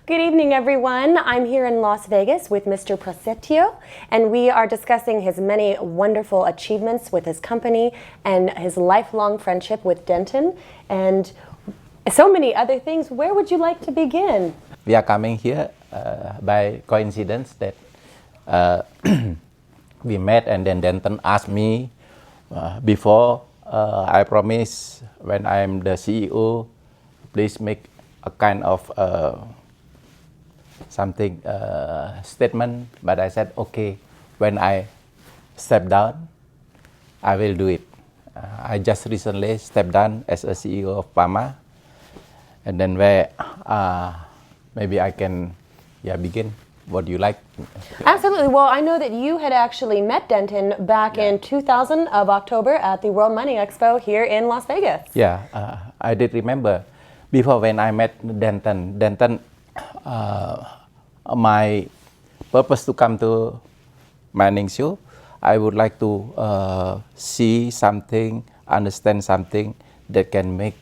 Good evening, everyone. I'm here in Las Vegas with Mr. Prasetio, and we are discussing his many wonderful achievements with his company and his lifelong friendship with Denton, and so many other things. Where would you like to begin? We are coming here by coincidence that we met, and then Denton asked me before I promise when I'm the CEO, please make a kind of something statement. But I said, okay, when I step down, I will do it. I just recently stepped down as a CEO of Pama, and then where maybe I can begin. What do you like? Absolutely. Well, I know that you had actually met Denton back in 2000 of October at the World Mining Expo here in Las Vegas. Yeah, I did remember. Before when I met Denton, my purpose to come to mining show, I would like to see something, understand something that can make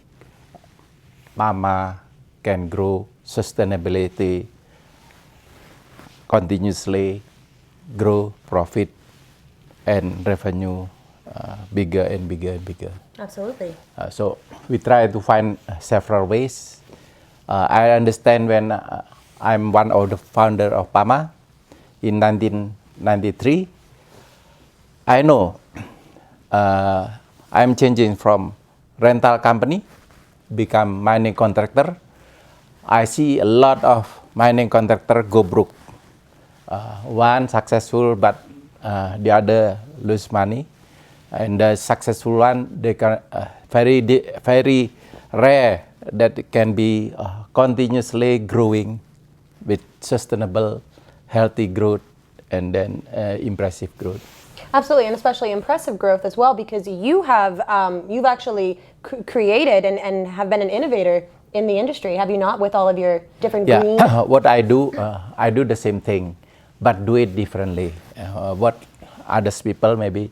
Pama can grow sustainability, continuously grow profit and revenue bigger and bigger and bigger. Absolutely. So we try to find several ways. I understand when I'm one of the founder of Pama in 1993. I know I'm changing from rental company, become mining contractor. I see a lot of mining contractor go broke. One successful, but the other lose money. And the successful one, they can very rare that it can be continuously growing with sustainable, healthy growth, and then impressive growth. Absolutely, and especially impressive growth as well, because you have you've actually created and have been an innovator in the industry, have you not, with all of your different green? What I do the same thing, but do it differently. What others people maybe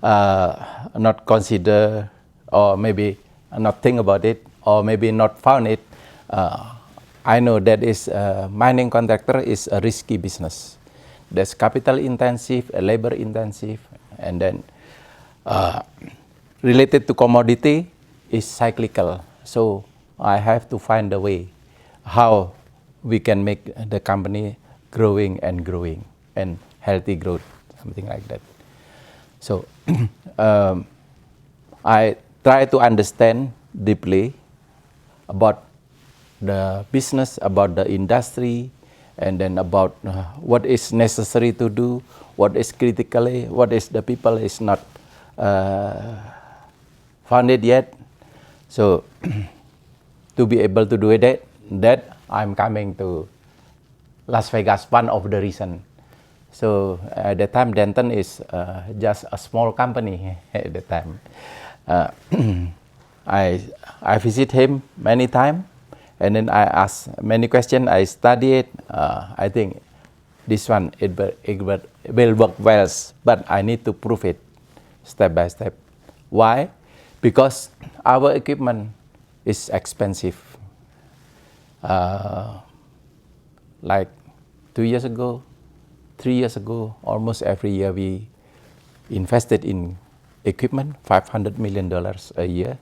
not consider, or maybe not think about it, or maybe not found it. I know that is mining contractor is a risky business. There's capital intensive, labor intensive, and then related to commodity is cyclical. So I have to find a way how we can make the company growing and healthy growth, something like that. So I try to understand deeply about the business, about the industry, and then about what is necessary to do, what is critically, what is the people is not founded yet. So to be able to do it, that I'm coming to Las Vegas, one of the reason. So at the time, Denton is just a small company at the time. I visit him many times, and then I ask many questions. I study it. I think this one it will work well, but I need to prove it step by step. Why? Because our equipment is expensive. Like 2 years ago, 3 years ago, almost every year we invested in equipment, $500 million a year.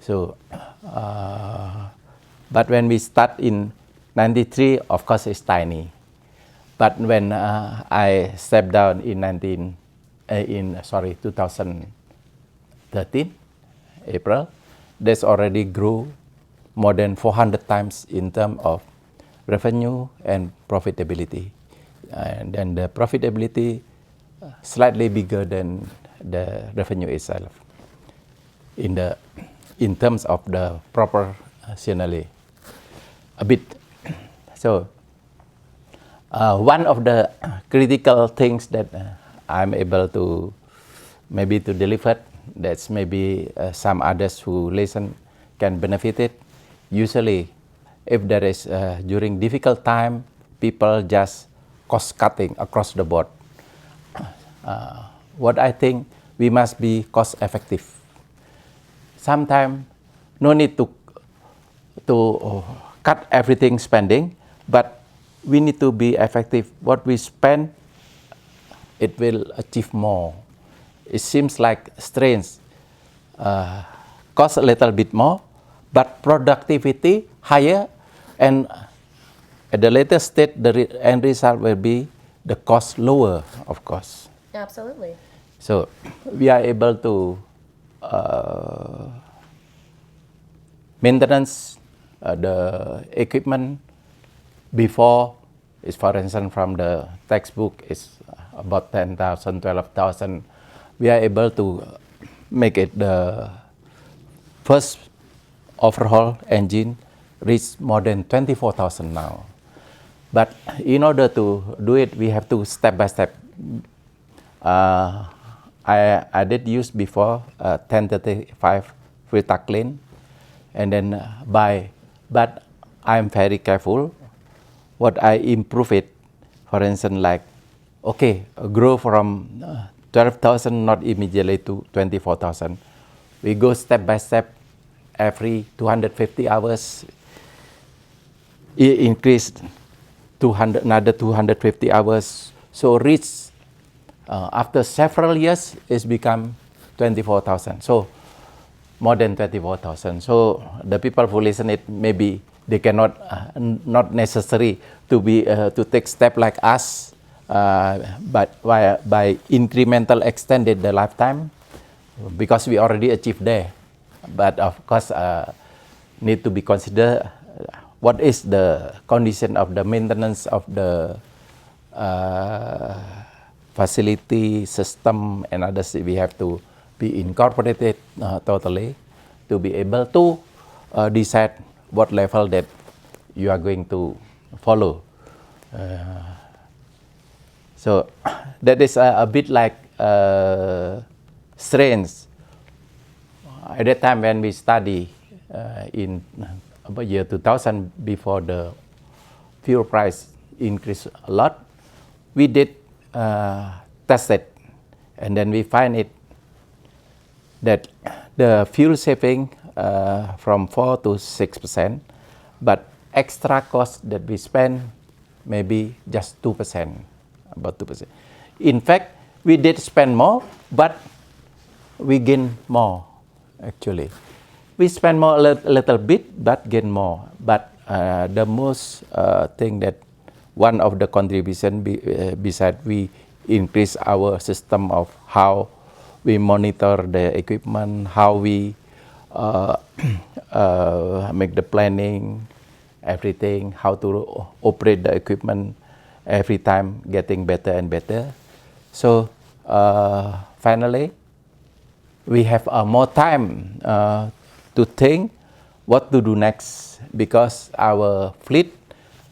So, but when we start in 93, of course it's tiny. But when I stepped down in 2013, April, there's already grew more than 400 times in terms of revenue and profitability. And then the profitability slightly bigger than the revenue itself in terms of the proportionally a bit. So one of the critical things that I'm able to maybe to deliver, that's maybe some others who listen can benefit it. Usually if there is during difficult time, people just cost cutting across the board. What I think, we must be cost effective. Sometimes no need to cut everything spending, but we need to be effective. What we spend, it will achieve more. It seems like strange, cost a little bit more, but productivity higher, and at the later state, the end result will be the cost lower, of course. Absolutely. So we are able to maintenance the equipment before is, for instance, from the textbook is about 10,000, 12,000. We are able to make it the first overhaul engine reach more than 24,000 now. But in order to do it, we have to step by step. I did use before 1035 Filtagreen, and then but I'm very careful. What I improve it, for instance, like, okay, grow from 12,000 not immediately to 24,000. We go step by step. Every 250 hours, it increased 200, another 250 hours. So reach after several years, it's become 24,000. So more than 24,000. So the people who listen it, maybe they cannot, not necessary to be to take step like us, but by incremental extended the lifetime, because we already achieved there. But of course, need to be considered what is the condition of the maintenance of the facility, system, and others. We have to be incorporated totally to be able to decide what level that you are going to follow. So that is a bit like strange. At that time when we study in about year 2000, before the fuel price increased a lot, we did test it, and then we find it that the fuel saving from 4 to 6%, but extra cost that we spend maybe just 2%, about 2%. In fact, we did spend more, but we gain more. Actually, we spend more a little bit, but gain more. But the most thing that one of the contribution beside we increase our system of how we monitor the equipment, how we make the planning, everything, how to operate the equipment, every time getting better and better. So finally, we have more time to think what to do next, because our fleet,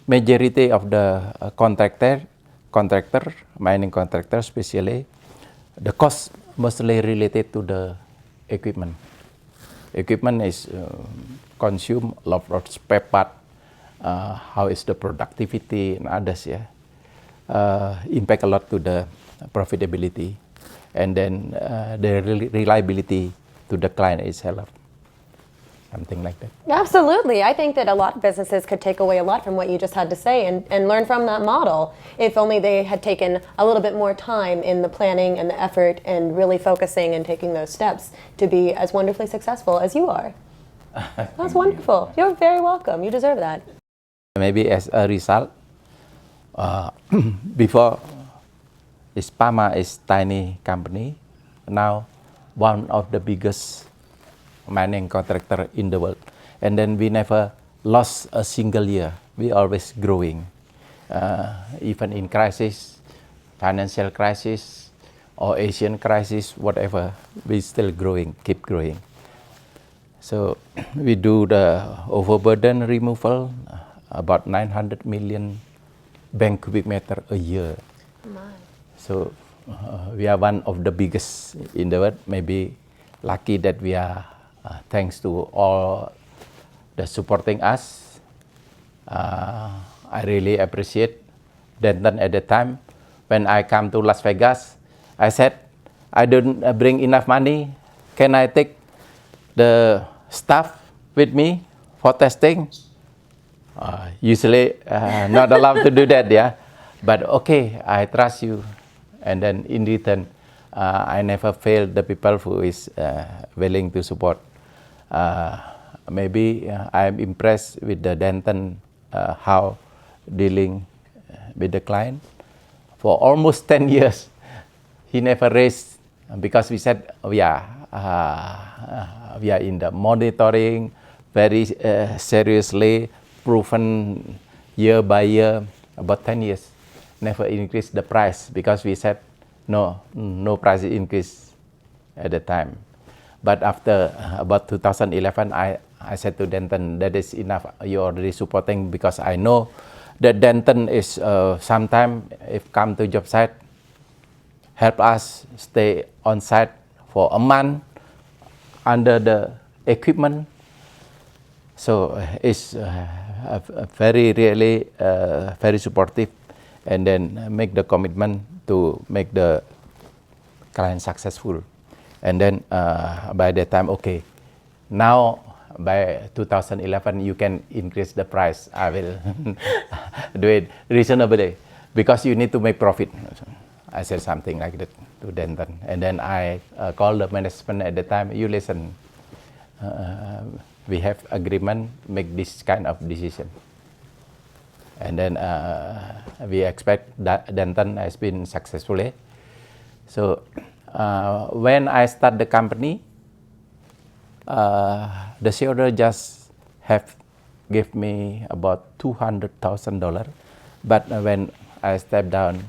majority of the contractor, mining contractor especially, the cost mostly related to the equipment. Equipment is consume a lot of spare part. How is the productivity and others, impact a lot to the profitability, and then the reliability to the client itself, something like that. Absolutely. I think that a lot of businesses could take away a lot from what you just had to say and learn from that model, if only they had taken a little bit more time in the planning and the effort and really focusing and taking those steps to be as wonderfully successful as you are. That's wonderful. You're very welcome. You deserve that. Maybe as a result, before, this Pama is tiny company, now one of the biggest mining contractor in the world. And then we never lost a single year. We always growing. Even in crisis, financial crisis, or Asian crisis, whatever, we still growing, keep growing. So we do the overburden removal, about 900 million bank cubic meter a year. So we are one of the biggest in the world. Maybe lucky that we are, thanks to all the supporting us. I really appreciate Denton at the time. When I come to Las Vegas, I said, I don't bring enough money. Can I take the staff with me for testing? Usually not allowed to do that, yeah. But okay, I trust you, and then in return, I never fail the people who is willing to support. Maybe I'm impressed with the Denton how dealing with the client for almost 10 years. He never raised because we said we are in the monitoring very seriously, proven year by year, about 10 years, never increased the price because we said no price increase at the time. But after about 2011, I said to Denton, that is enough, you're already supporting, because I know that Denton is sometime if come to job site, help us stay on site for a month under the equipment. So it's very really very supportive, and then make the commitment to make the client successful. And then by that time, okay, now by 2011 you can increase the price. I will do it reasonably because you need to make profit. I said something like that to Denton, and then I called the management at the time. You listen, we have agreement, make this kind of decision, and then we expect that Denton has been successfully. So when I start the company, the shareholder just have give me about $200,000, but when I step down,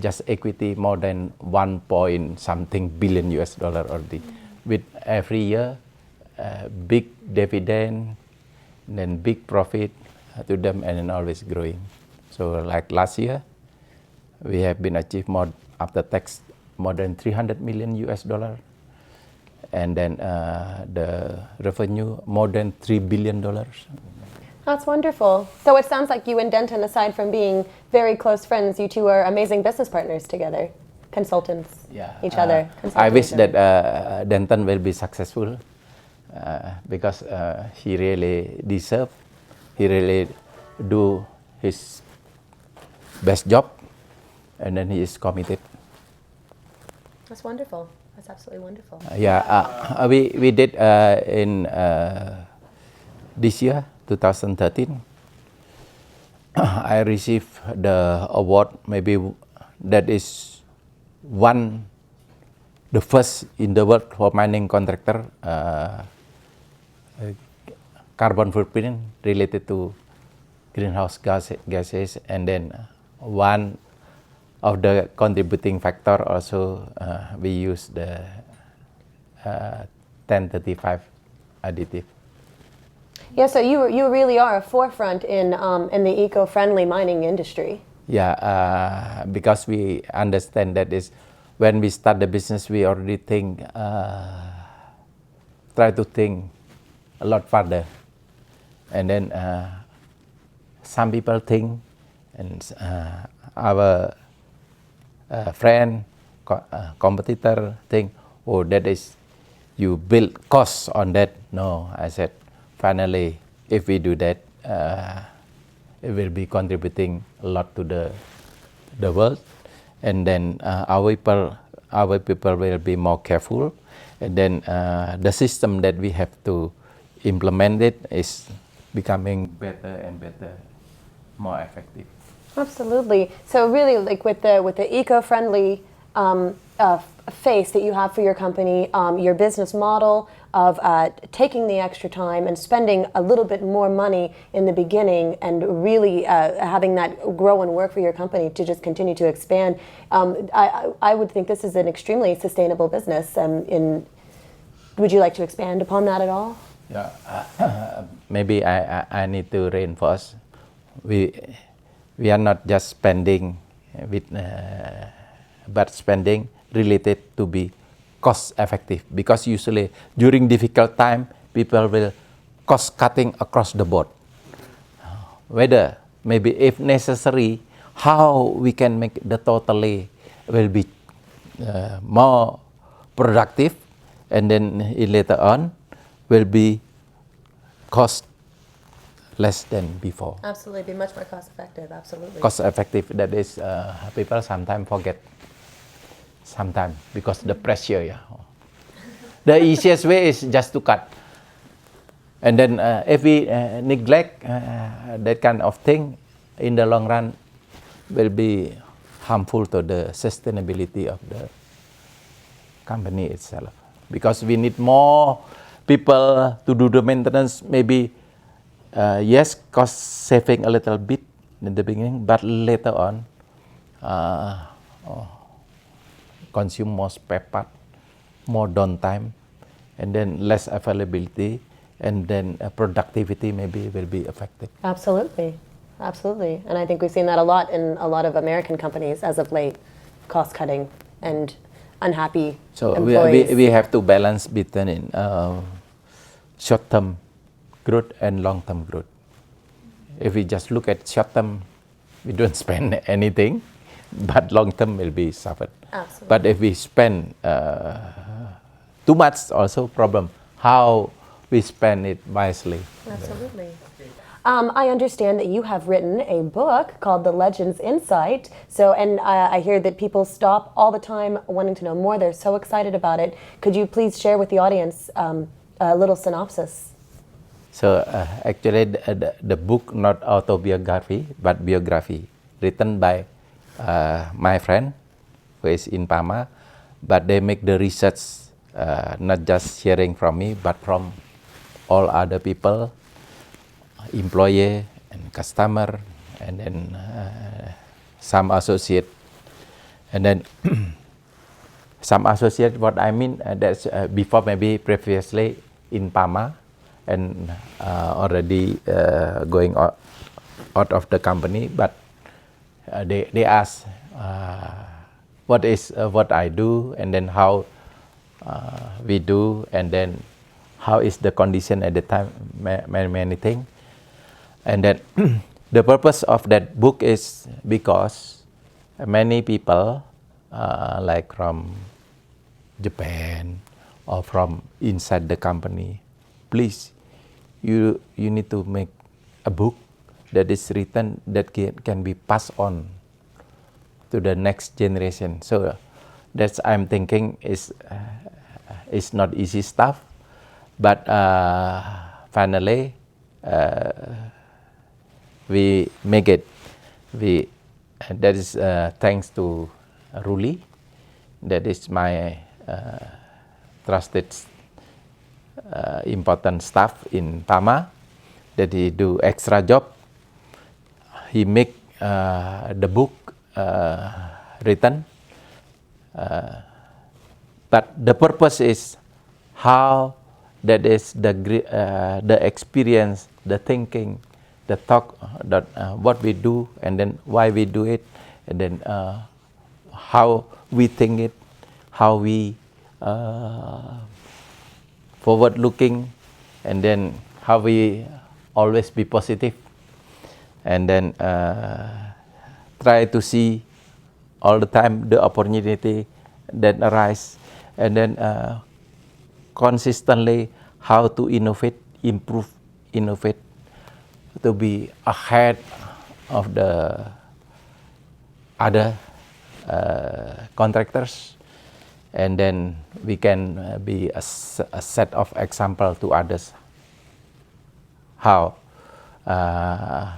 just equity more than 1 point something billion US dollar already. With every year, big dividend, then big profit to them, and then always growing. So like last year, we have been achieved more after tax more than 300 million US dollar, and then the revenue more than $3 billion. That's wonderful. So it sounds like you and Denton, aside from being very close friends, you two are amazing business partners together, consultants, each other. I wish that Denton will be successful because he really deserve, he really do his best job, and then he is committed. That's wonderful. That's absolutely wonderful. We did in this year, 2013. I received the award. Maybe that is the first in the world for mining contractor carbon footprint related to greenhouse gases, and then one of the contributing factor also we use the 1035 additive. Yeah, so you really are a forefront in the eco-friendly mining industry. Yeah, because we understand that is when we start the business, we already think, try to think a lot further, and then some people think, and our friend, competitor think, oh, that is you build costs on that. No, I said, finally, if we do that, it will be contributing a lot to the world, and then our people will be more careful, and then the system that we have to implement it is becoming better and better, more effective. Absolutely. So really, like with the eco-friendly face that you have for your company, your business model of taking the extra time and spending a little bit more money in the beginning, and really having that grow and work for your company to just continue to expand. I would think this is an extremely sustainable business. Would you like to expand upon that at all? Yeah, maybe I need to reinforce. We are not just spending with, but spending related to be cost effective, because usually during difficult time people will cost cutting across the board. Whether maybe if necessary, how we can make the totally will be more productive, and then later on will be cost less than before. Absolutely, be much more cost effective. Absolutely. Cost effective, that is, people sometimes forget. Sometimes because the pressure, yeah. The easiest way is just to cut. And then if we neglect that kind of thing, in the long run, will be harmful to the sustainability of the company itself. Because we need more people to do the maintenance, maybe yes, cost saving a little bit in the beginning, but later on, consume more spare part, more downtime, and then less availability, and then productivity maybe will be affected. Absolutely. Absolutely. And I think we've seen that a lot in a lot of American companies as of late, cost cutting and unhappy So employees. we have to balance between short-term growth and long-term growth. If we just look at short-term, we don't spend anything, but long-term will be suffered. Absolutely. But if we spend too much, also problem. How we spend it wisely. Absolutely. I understand that you have written a book called The Legends Insight. So, and I hear that people stop all the time wanting to know more. They're so excited about it. Could you please share with the audience a little synopsis? So actually, the book not autobiography but biography, written by my friend who is in Pama, but they make the research not just hearing from me, but from all other people, employee and customer, and then some associate, and then some associate. What I mean, that's before maybe previously in Pama, and already going out of the company, but they ask what is what I do, and then how we do, and then how is the condition at the time, many things. And then the purpose of that book is because many people like from Japan or from inside the company, please, you need to make a book that is written that can be passed on to the next generation. So that's I'm thinking is not easy stuff, but finally we make it. That is thanks to Ruli. That is my trusted important staff in Pama, that he do extra job. He make the book written, but the purpose is how that is the experience, the thinking, the talk, that what we do, and then why we do it, and then how we think it, how we forward looking, and then how we always be positive, and then try to see all the time the opportunity that arise, and then consistently how to innovate, innovate to be ahead of the other contractors, and then we can be a set of example to others how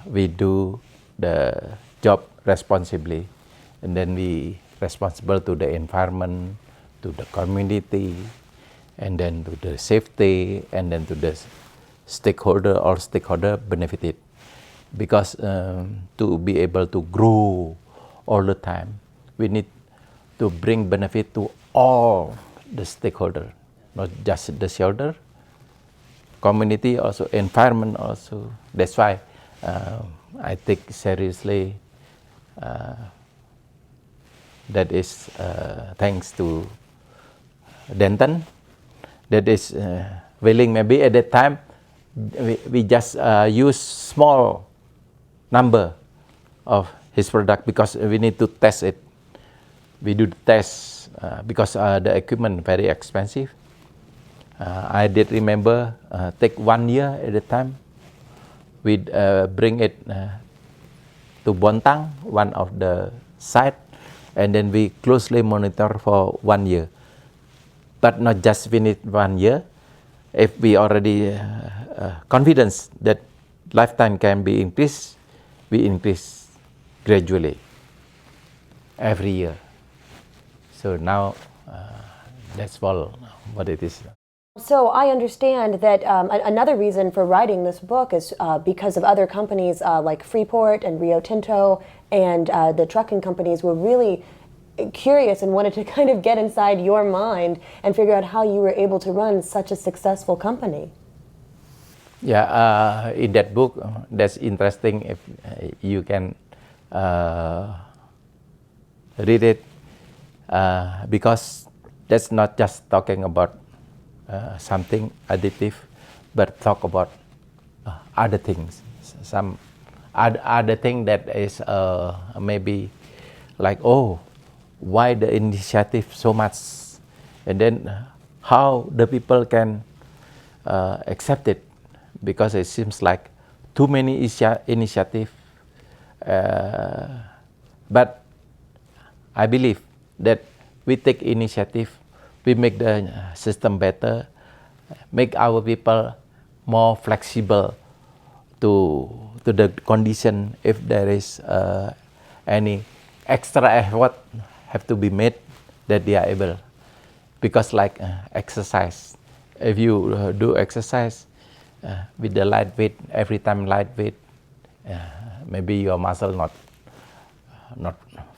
we do the job responsibly, and then we responsible to the environment, to the community, and then to the safety, and then to the stakeholder benefited, because to be able to grow all the time, we need to bring benefit to all the stakeholder, not just the shareholder, community also, environment also. That's why I take seriously that is thanks to Denton, that is willing. Maybe at that time we just use small number of his product because we need to test it. We do the test because the equipment very expensive. I did remember take 1 year at a time we bring it to Bontang, one of the site, and then we closely monitor for 1 year. But not just finish 1 year. If we already confidence that lifetime can be increased, we increase gradually every year. So now that's all what it is. So I understand that another reason for writing this book is because of other companies like Freeport and Rio Tinto and the trucking companies were really curious and wanted to kind of get inside your mind and figure out how you were able to run such a successful company. Yeah, in that book, that's interesting if you can read it because that's not just talking about something additive, but talk about other things. Some other thing that is maybe like, oh, why the initiative so much, and then how the people can accept it, because it seems like too many initiative. But I believe that we take initiative, we make the system better, make our people more flexible to the condition. If there is any extra effort have to be made, that they are able. Because like exercise, if you do exercise with the light weight, every time light weight, maybe your muscle not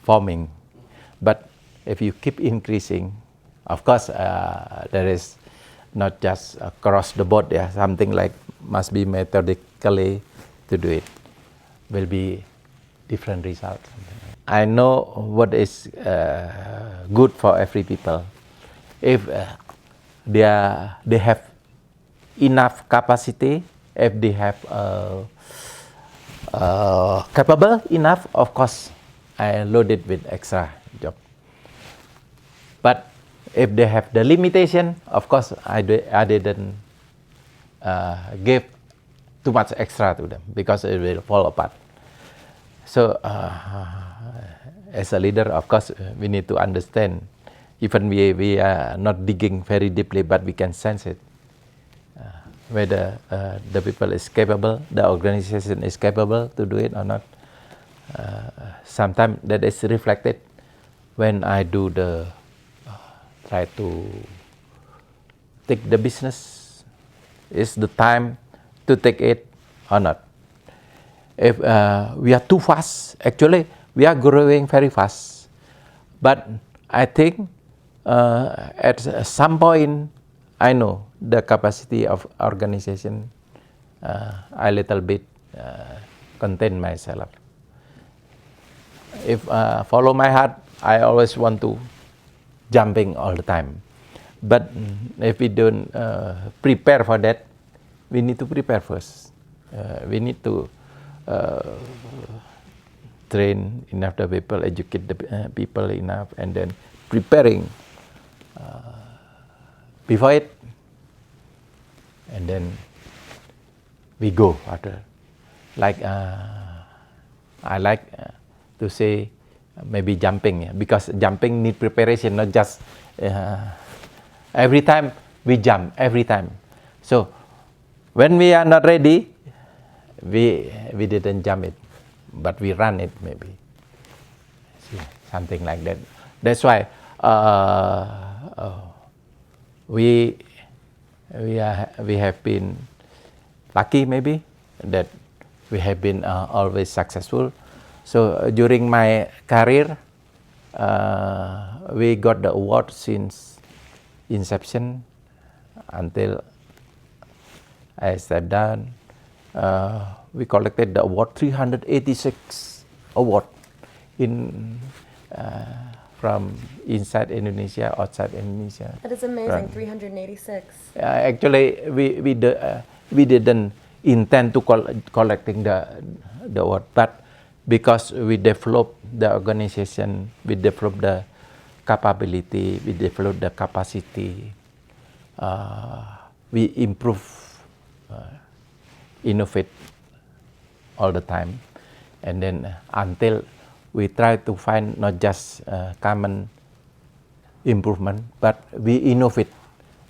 forming. But if you keep increasing, of course, there is not just across the board. Yeah, something like must be methodically to do it. Will be different results. I know what is good for every people. If they have enough capacity, if they have capable enough, of course, I load it with extra job. But if they have the limitation, of course, I didn't give too much extra to them because it will fall apart. So as a leader, of course, we need to understand. Even we are not digging very deeply, but we can sense it. Whether the people is capable, the organization is capable to do it or not. Sometimes that is reflected when I do the try to take the business. Is the time to take it or not? If we are too fast, actually we are growing very fast. But I think at some point, I know the capacity of organization. I little bit contain myself. If follow my heart, I always want to jumping all the time. But if we don't prepare for that, we need to prepare first. We need to train enough the people, educate the people enough, and then preparing before it, and then we go after. Like I like to say maybe jumping, because jumping need preparation, not just every time we jump every time. So when we are not ready, we didn't jump it, but we run it maybe. See, something like that. That's why we have been lucky maybe that we have been always successful. So during my career, we got the award since inception until I stepped down. We collected the award, 386 award in from inside Indonesia, outside Indonesia. That is amazing, 386. Actually, we didn't intend to collecting the award, but because we developed the organization, we developed the capability, we developed the capacity, we improve, innovate all the time. And then until we try to find not just common improvement, but we innovate.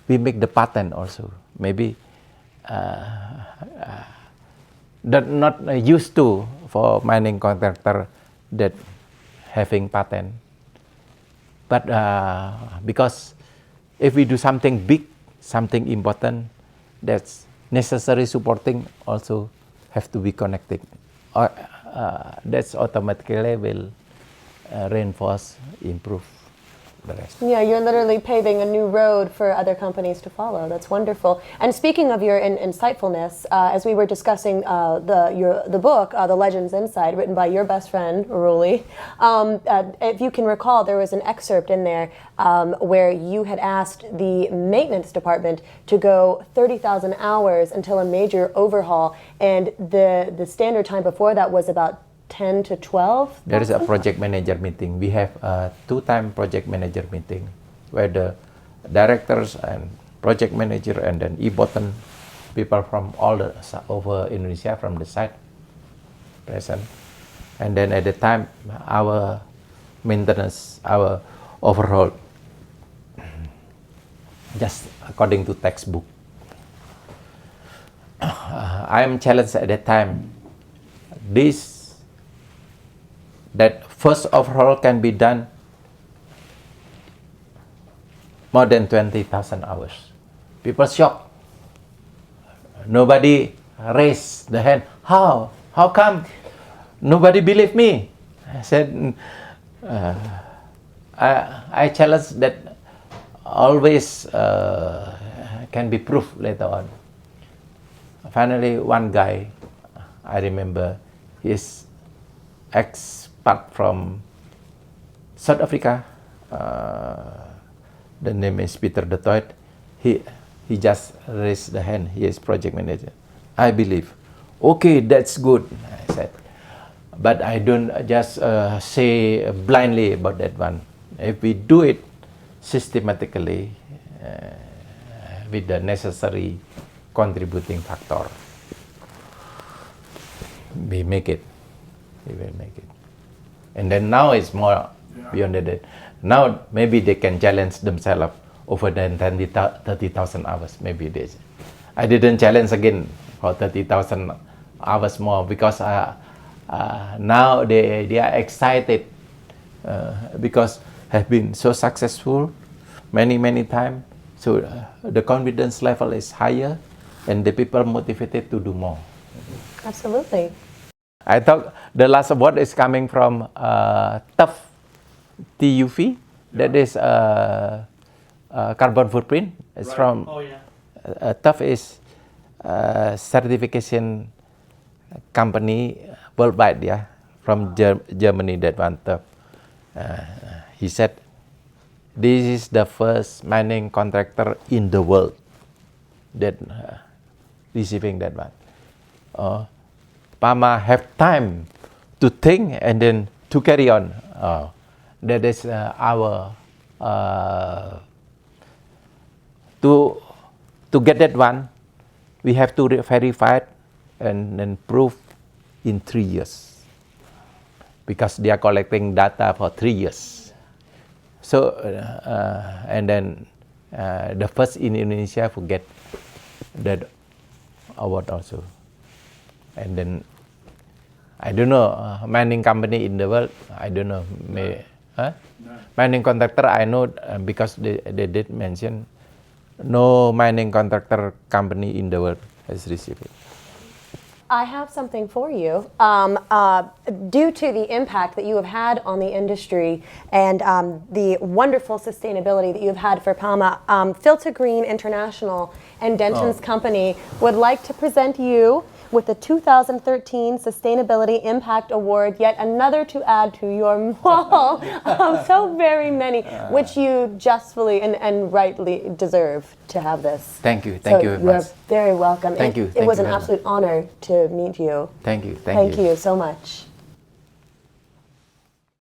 We make the patent also. Maybe that not used to for mining contractor that having patent. But because if we do something big, something important, that's necessary supporting also have to be connected. Or that's automatically will reinforce, improve the rest. Yeah, you're literally paving a new road for other companies to follow. That's wonderful. And speaking of your insightfulness, as we were discussing the book, The Legends Inside, written by your best friend, Ruli, if you can recall, there was an excerpt in there where you had asked the maintenance department to go 30,000 hours until a major overhaul, and the standard time before that was about 10 to 12? There is a project manager meeting. We have a 2-time project manager meeting where the directors and project manager and then important people from all the over Indonesia from the site present. And then at the time, our maintenance, our overhaul, just according to textbook. I am challenged at that time. That first overhaul can be done more than 20,000 hours. People shocked. Nobody raised the hand. How? How come? Nobody believed me. I said, I challenge that always can be proved later on. Finally, one guy, I remember, he's expat from South Africa. The name is Peter de Toit. He just raised the hand. He is project manager. I believe. Okay, that's good, I said. But I don't just say blindly about that one. If we do it systematically with the necessary contributing factor, we make it. We will make it. And then now it's more beyond that. Now maybe they can challenge themselves over than 30,000 hours. Maybe this. I didn't challenge again for 30,000 hours more because now they are excited because have been so successful many times. So the confidence level is higher and the people motivated to do more. Absolutely. I thought the last word is coming from tough TUV. That is carbon footprint. It's right. From tough is certification company worldwide, yeah, from Germany. That one tough. He said, this is the first mining contractor in the world that receiving that one. Pama have time to think and then to carry on. That is our to get that one. We have to verify it and then prove in 3 years because they are collecting data for 3 years. So and then the first in Indonesia to get that award also. And then I don't know mining company in the world. I don't know. No. Mining contractor I know because they did mention no mining contractor company in the world has received it. I have something for you. Due to the impact that you have had on the industry and the wonderful sustainability that you've had for Pama, Filtagreen International and Denton's company would like to present you with the 2013 Sustainability Impact Award, yet another to add to your wall of so very many, which you justly and rightly deserve to have this. Thank you. Thank you very much. You're very welcome. Thank you. It was an absolute honor to meet you. Thank you. Thank you so much.